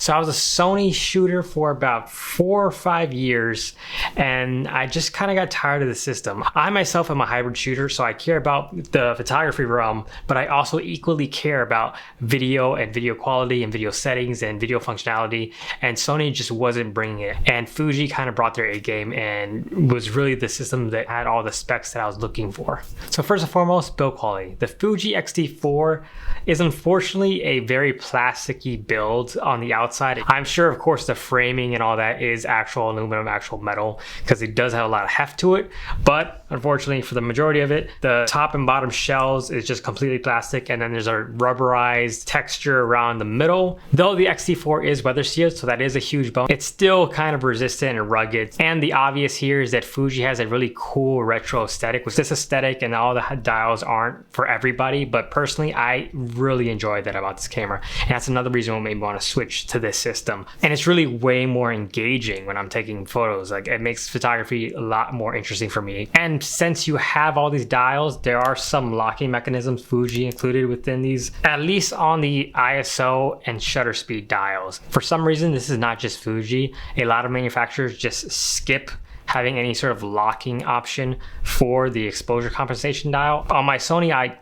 So I was a Sony shooter for about 4 or 5 years, and I just kind of got tired of the system. I myself am a hybrid shooter, so I care about the photography realm, but I also equally care about video and video quality and video settings and video functionality, and Sony just wasn't bringing it. And Fuji kind of brought their A game and was really the system that had all the specs that I was looking for. So first and foremost, build quality. The Fuji X-T4 is unfortunately a very plasticky build on the outside. I'm sure, of course, the framing and all that is actual aluminum, actual metal, because it does have a lot of heft to it. But unfortunately, for the majority of it, the top and bottom shells is just completely plastic, and then there's a rubberized texture around the middle. Though the X-T4 is weather sealed, so that is a huge bonus, it's still kind of resistant and rugged. And the obvious here is that Fuji has a really cool retro aesthetic, which this aesthetic and all the dials aren't for everybody, but personally, I really enjoy that about this camera. And that's another reason what made me want to switch to this system. And it's really way more engaging when I'm taking photos. Like, it makes photography a lot more interesting for me. And since you have all these dials, there are some locking mechanisms, Fuji included within these, at least on the ISO and shutter speed dials. For some reason, this is not just Fuji. A lot of manufacturers just skip having any sort of locking option for the exposure compensation dial. On my Sony, I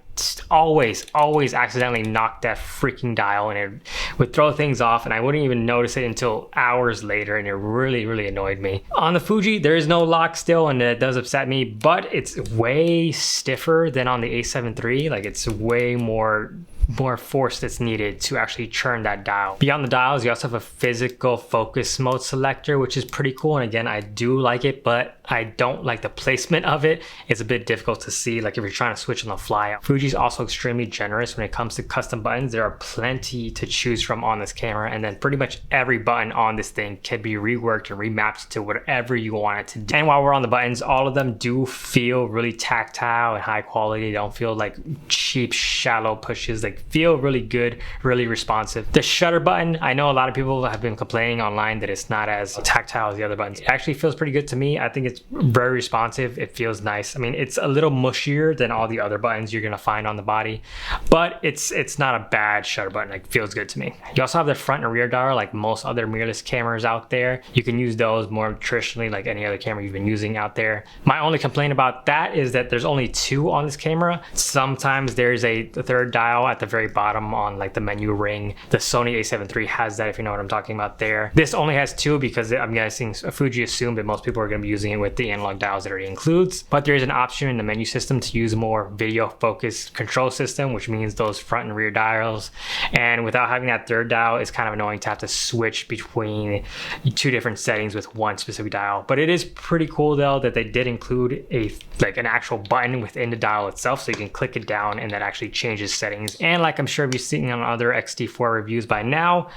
always accidentally knocked that freaking dial, and it would throw things off, and I wouldn't even notice it until hours later, and it really annoyed me. On the Fuji, there is no lock still, and it does upset me, but it's way stiffer than on the A7 III. Like, it's way more force that's needed to actually churn that dial. Beyond the dials, you also have a physical focus mode selector, which is pretty cool. And again, I do like it, but I don't like the placement of it. It's a bit difficult to see, like if you're trying to switch on the fly. Fuji's also extremely generous when it comes to custom buttons. There are plenty to choose from on this camera, and then pretty much every button on this thing can be reworked and remapped to whatever you want it to do. And while we're on the buttons, all of them do feel really tactile and high quality. They don't feel like cheap, shallow pushes. Like, feel really good, really responsive. The shutter button, I know a lot of people have been complaining online that it's not as tactile as the other buttons. It actually feels pretty good to me. I think it's very responsive. It feels nice. I mean, it's a little mushier than all the other buttons you're gonna find on the body, but it's not a bad shutter button. It feels good to me. You also have the front and rear dial like most other mirrorless cameras out there. You can use those more traditionally like any other camera you've been using out there. My only complaint about that is that there's only 2 on this camera. Sometimes there's a third dial at the very bottom on like the menu ring. The Sony A7 III has that, if you know what I'm talking about there. This only has 2 because I'm guessing Fuji assumed that most people are going to be using it with the analog dials that it already includes. But there is an option in the menu system to use more video focused control system, which means those front and rear dials. And without having that third dial, it's kind of annoying to have to switch between 2 different settings with one specific dial. But it is pretty cool though that they did include an actual button within the dial itself, so you can click it down and that actually changes settings. And like I'm sure you've seen on other X-T4 reviews by now,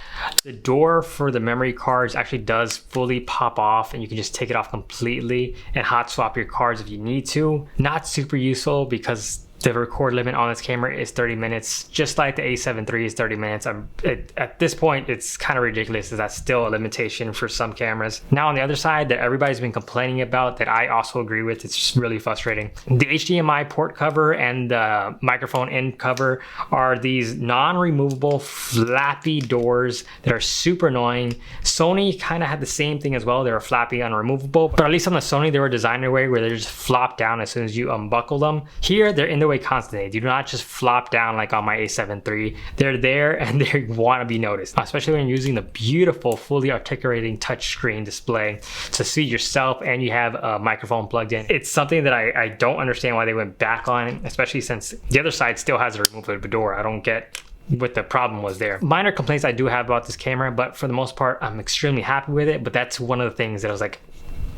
the door for the memory cards actually does fully pop off, and you can just take it off completely and hot swap your cards if you need to. Not super useful because the record limit on this camera is 30 minutes, just like the A7 III is 30 minutes. At this point, it's kind of ridiculous that that's still a limitation for some cameras. Now on the other side that everybody's been complaining about, that I also agree with, it's just really frustrating. The HDMI port cover and the microphone end cover are these non-removable flappy doors that are super annoying. Sony kind of had the same thing as well. They were flappy, unremovable, but at least on the Sony, they were designed in a way where they just flop down as soon as you unbuckle them. Here, they're in the way constantly. They do not just flop down like on my A7 III. They're there and they want to be noticed, especially when you're using the beautiful fully articulating touchscreen display to see yourself and you have a microphone plugged in. It's something that I don't understand why they went back on, especially since the other side still has a removable door. I don't get what the problem was there. Minor complaints I do have about this camera, but for the most part, I'm extremely happy with it. But that's one of the things that I was like,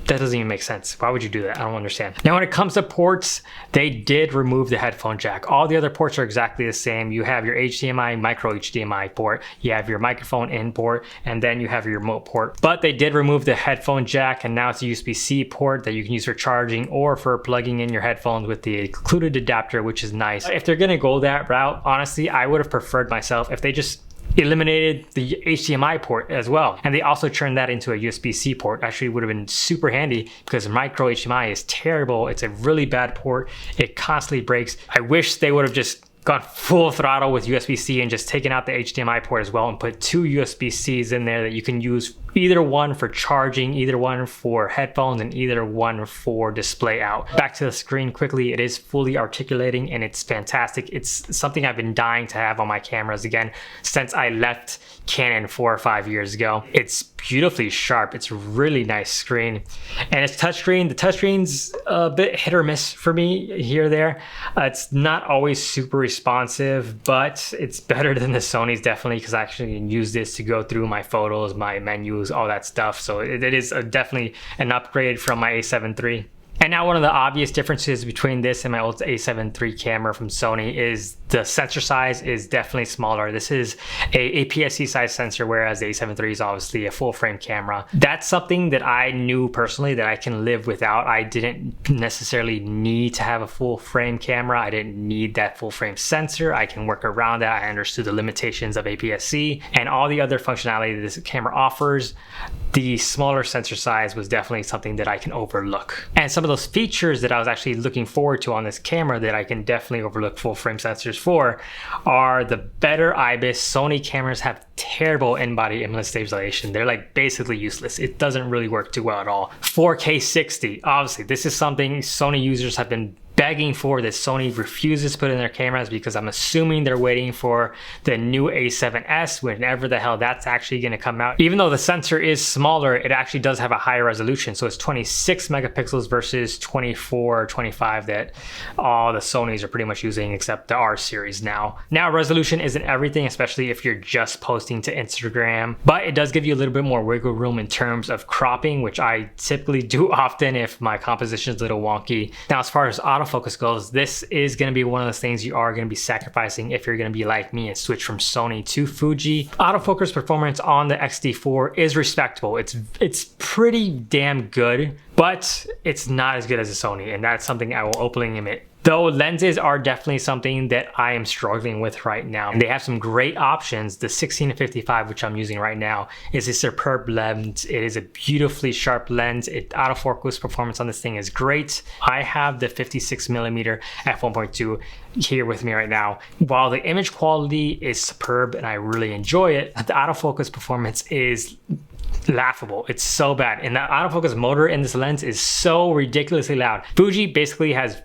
that doesn't even make sense. Why would you do that? I don't understand. Now, when it comes to ports, they did remove the headphone jack. All the other ports are exactly the same. You have your HDMI, micro HDMI port, you have your microphone in port, and then you have your remote port. But they did remove the headphone jack, and now it's a USB-C port that you can use for charging or for plugging in your headphones with the included adapter, which is nice. If they're gonna go that route, honestly, I would have preferred myself if they just eliminated the HDMI port as well, and they also turned that into a USB-C port. Actually would have been super handy because micro HDMI is terrible. It's a really bad port. It constantly breaks. I wish they would have just gone full throttle with USB-C and just taken out the HDMI port as well and put 2 USB-Cs in there that you can use, either one for charging, either one for headphones, and either one for display out. Back to the screen quickly, it is fully articulating and it's fantastic. It's something I've been dying to have on my cameras again since I left Canon 4 or 5 years ago. It's beautifully sharp. It's a really nice screen, and it's touchscreen. The touchscreen's a bit hit or miss for me here or there. It's not always super responsive, but it's better than the Sony's definitely, because I actually can use this to go through my photos, my menus, all that stuff. So it is definitely an upgrade from my A7 III. And now one of the obvious differences between this and my old A7 III camera from Sony is the sensor size is definitely smaller. This is a APS-C size sensor, whereas the A7 III is obviously a full frame camera. That's something that I knew personally that I can live without. I didn't necessarily need to have a full frame camera. I didn't need that full frame sensor. I can work around that. I understood the limitations of APS-C and all the other functionality that this camera offers. The smaller sensor size was definitely something that I can overlook. And some of those features that I was actually looking forward to on this camera that I can definitely overlook full frame sensors for are the better IBIS. Sony cameras have terrible in-body image stabilization. They're like basically useless. It doesn't really work too well at all. 4K 60, obviously this is something Sony users have been begging for, that Sony refuses to put in their cameras, because I'm assuming they're waiting for the new A7S, whenever the hell that's actually going to come out. Even though the sensor is smaller, it actually does have a higher resolution. So it's 26 megapixels versus 24 or 25 that all the Sonys are pretty much using, except the R series now. Now resolution isn't everything, especially if you're just posting to Instagram, but it does give you a little bit more wiggle room in terms of cropping, which I typically do often if my composition is a little wonky. Now, as far as autofocus goes, this is going to be one of those things you are going to be sacrificing if you're going to be like me and switch from Sony to Fuji. Autofocus performance on the X-T4 is respectable. It's pretty damn good, but it's not as good as a Sony, and that's something I will openly admit. Though lenses are definitely something that I am struggling with right now. And they have some great options. The 16-55, which I'm using right now, is a superb lens. It is a beautifully sharp lens. Autofocus performance on this thing is great. I have the 56mm f1.2 here with me right now. While the image quality is superb and I really enjoy it, the autofocus performance is laughable. It's so bad. And the autofocus motor in this lens is so ridiculously loud. Fuji basically has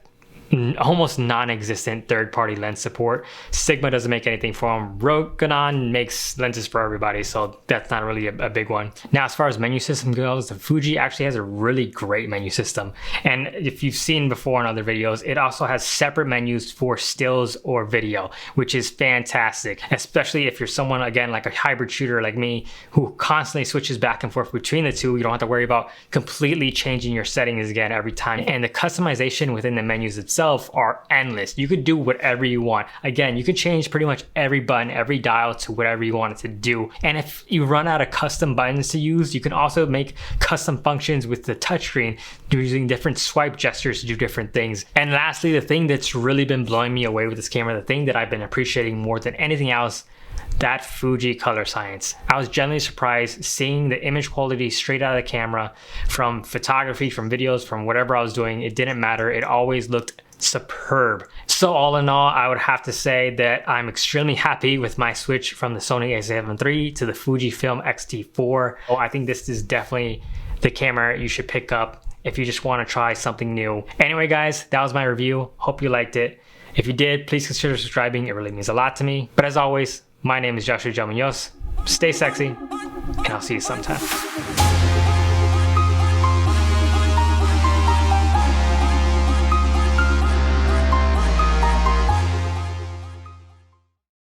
almost non-existent third-party lens support. Sigma doesn't make anything for them. Rokinon makes lenses for everybody, so that's not really a big one. Now, as far as menu system goes, the Fuji actually has a really great menu system. And if you've seen before in other videos, it also has separate menus for stills or video, which is fantastic, especially if you're someone, again, like a hybrid shooter like me, who constantly switches back and forth between the two. You don't have to worry about completely changing your settings again every time. And the customization within the menus itself are endless. You could do whatever you want. Again, you could change pretty much every button, every dial to whatever you want it to do. And if you run out of custom buttons to use, you can also make custom functions with the touchscreen using different swipe gestures to do different things. And lastly, the thing that's really been blowing me away with this camera, the thing that I've been appreciating more than anything else, that Fuji color science. I was genuinely surprised seeing the image quality straight out of the camera, from photography, from videos, from whatever I was doing. It didn't matter. It always looked superb. So all in all, I would have to say that I'm extremely happy with my switch from the Sony A7 III to the Fujifilm X-T4. I think this is definitely the camera you should pick up if you just want to try something new. Anyway guys, that was my review. Hope you liked it. If you did, please consider subscribing. It really means a lot to me. But as always, my name is Joshua Joe Munoz. Stay sexy, and I'll see you sometime.